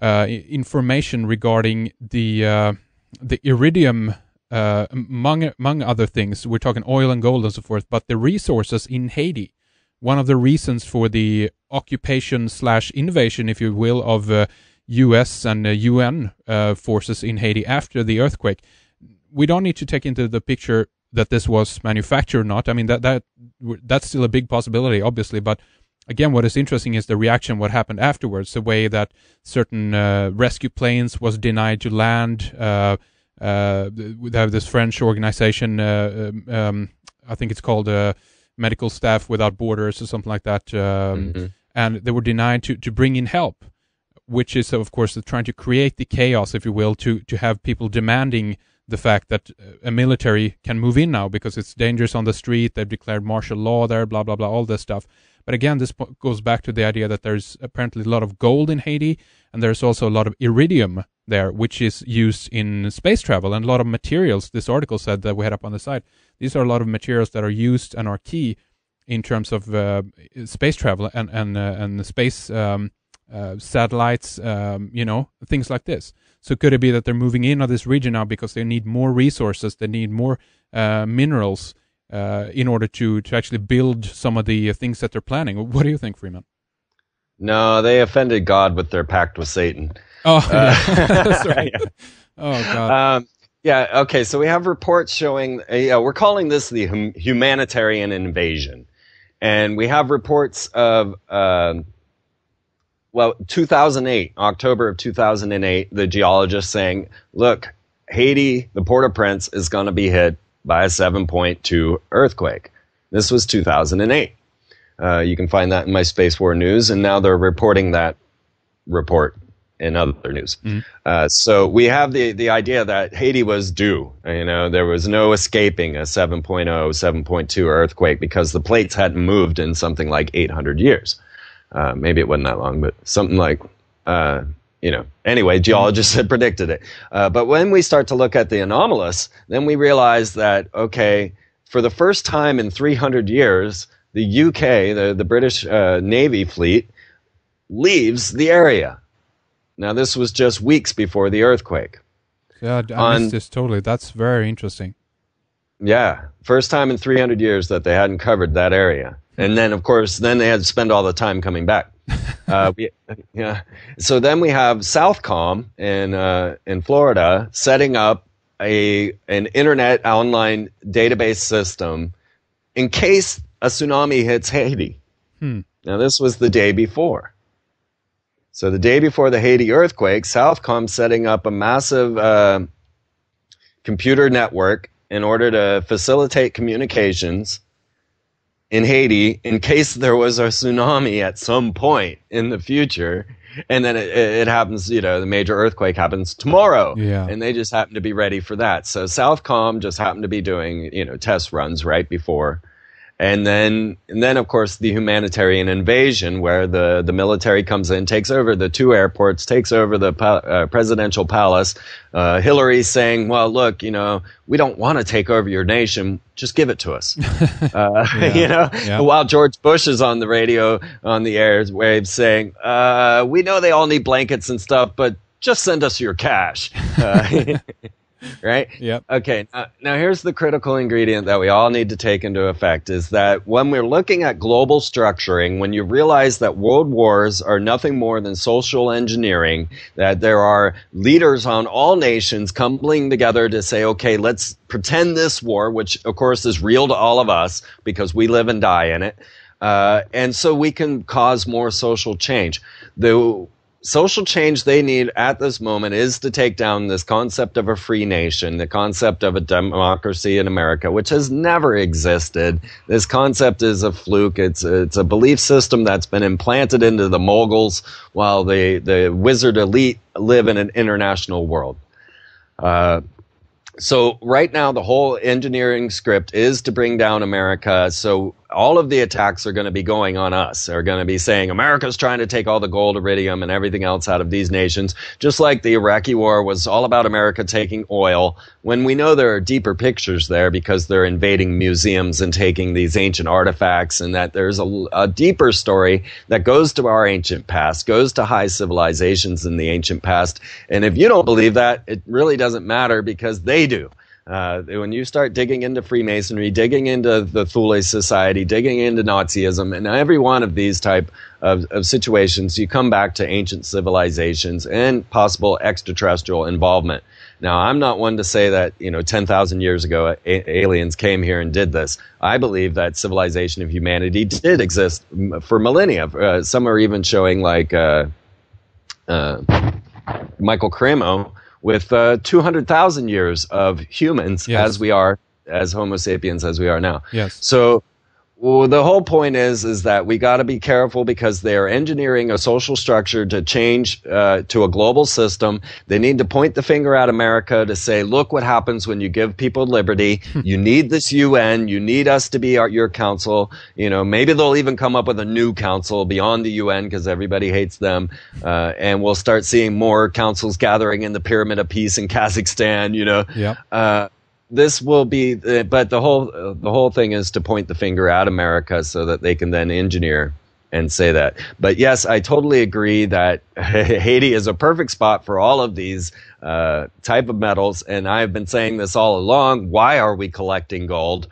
information regarding the iridium, among other things. We're talking oil and gold and so forth, but the resources in Haiti. One of the reasons for the occupation/invasion, if you will, of U.S. and UN forces in Haiti after the earthquake. We don't need to take into the picture that this was manufactured or not. I mean, that's still a big possibility, obviously. But again, what is interesting is the reaction, what happened afterwards, the way that certain rescue planes was denied to land. We have this French organization, I think it's called Medical Staff Without Borders or something like that. And they were denied to bring in help, which is, of course, trying to create the chaos, if you will, to have people demanding the fact that a military can move in now because it's dangerous on the street. They've declared martial law there, blah, blah, blah, all this stuff. But again, this goes back to the idea that there's apparently a lot of gold in Haiti, and there's also a lot of iridium there, which is used in space travel, and a lot of materials. This article said that we had up on the site. These are a lot of materials that are used and are key in terms of space travel and space satellites, things like this. So could it be that they're moving in on this region now because they need more resources, they need more minerals in order to actually build some of the things that they're planning? What do you think, Freeman? No, they offended God with their pact with Satan. Oh, yeah. That's right. Oh, God. Okay, so we have reports showing, we're calling this the humanitarian invasion. And we have reports of, 2008, October of 2008, the geologists saying, look, Haiti, the Port-au-Prince, is going to be hit by a 7.2 earthquake. This was 2008. You can find that in my Space War news, and now they're reporting that report in other news. So we have the idea that Haiti was due. There was no escaping a 7.0, 7.2 earthquake because the plates hadn't moved in something like 800 years. Maybe it wasn't that long, but something like, anyway, geologists had predicted it. But when we start to look at the anomalous, then we realize that, okay, for the first time in 300 years, the UK, the British Navy fleet, leaves the area. Now, this was just weeks before the earthquake. Yeah, I missed this totally. That's very interesting. Yeah, first time in 300 years that they hadn't covered that area. And then, of course, they had to spend all the time coming back. So then we have Southcom in Florida setting up an internet online database system in case a tsunami hits Haiti. Now, this was the day before. So the day before the Haiti earthquake, Southcom setting up a massive computer network in order to facilitate communications in Haiti in case there was a tsunami at some point in the future. And then it happens, the major earthquake happens tomorrow. Yeah. And they just happen to be ready for that. So Southcom just happened to be doing, test runs right before. And then, of course, the humanitarian invasion where the military comes in, takes over the two airports, takes over the presidential palace. Hillary's saying, well, look, we don't want to take over your nation. Just give it to us. While George Bush is on the radio, on the airwaves saying, we know they all need blankets and stuff, but just send us your cash. Right? Yep. Okay. Now here's the critical ingredient that we all need to take into effect is that when we're looking at global structuring, when you realize that world wars are nothing more than social engineering, that there are leaders on all nations coupling together to say, okay, let's pretend this war, which of course is real to all of us because we live and die in it. And so we can cause more social change. The social change they need at this moment is to take down this concept of a free nation, the concept of a democracy in America, which has never existed. This concept is a fluke. It's a belief system that's been implanted into the moguls while the wizard elite live in an international world. So right now, the whole engineering script is to bring down America. So all of the attacks are going to be going on us. They're going to be saying America's trying to take all the gold, iridium, and everything else out of these nations, just like the Iraqi war was all about America taking oil, when we know there are deeper pictures there because they're invading museums and taking these ancient artifacts, and that there's a deeper story that goes to our ancient past, goes to high civilizations in the ancient past. And if you don't believe that, it really doesn't matter because they do. When you start digging into Freemasonry, digging into the Thule Society, digging into Nazism, and every one of these type of situations, you come back to ancient civilizations and possible extraterrestrial involvement. Now, I'm not one to say that, 10,000 years ago, aliens came here and did this. I believe that civilization of humanity did exist for millennia. Some are even showing like Michael Cremo with 200,000 years of humans as we are, as Homo sapiens as we are now. Yes. So the whole point is that we got to be careful because they are engineering a social structure to change to a global system. They need to point the finger at America to say, look what happens when you give people liberty. You need this UN. You need us to be your council. Maybe they'll even come up with a new council beyond the UN because everybody hates them. And we'll start seeing more councils gathering in the Pyramid of Peace in Kazakhstan, Yeah. This will be, but the whole thing is to point the finger at America so that they can then engineer and say that. But yes, I totally agree that Haiti is a perfect spot for all of these type of metals. And I've been saying this all along. Why are we collecting gold?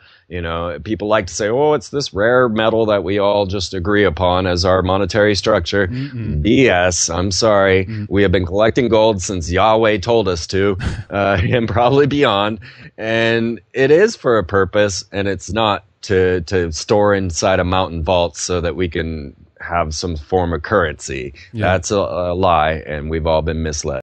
People like to say, oh, it's this rare metal that we all just agree upon as our monetary structure. BS. I'm sorry. We have been collecting gold since Yahweh told us to, and probably beyond. And it is for a purpose, and it's not to store inside a mountain vault so that we can have some form of currency. Yeah. That's a lie, and we've all been misled.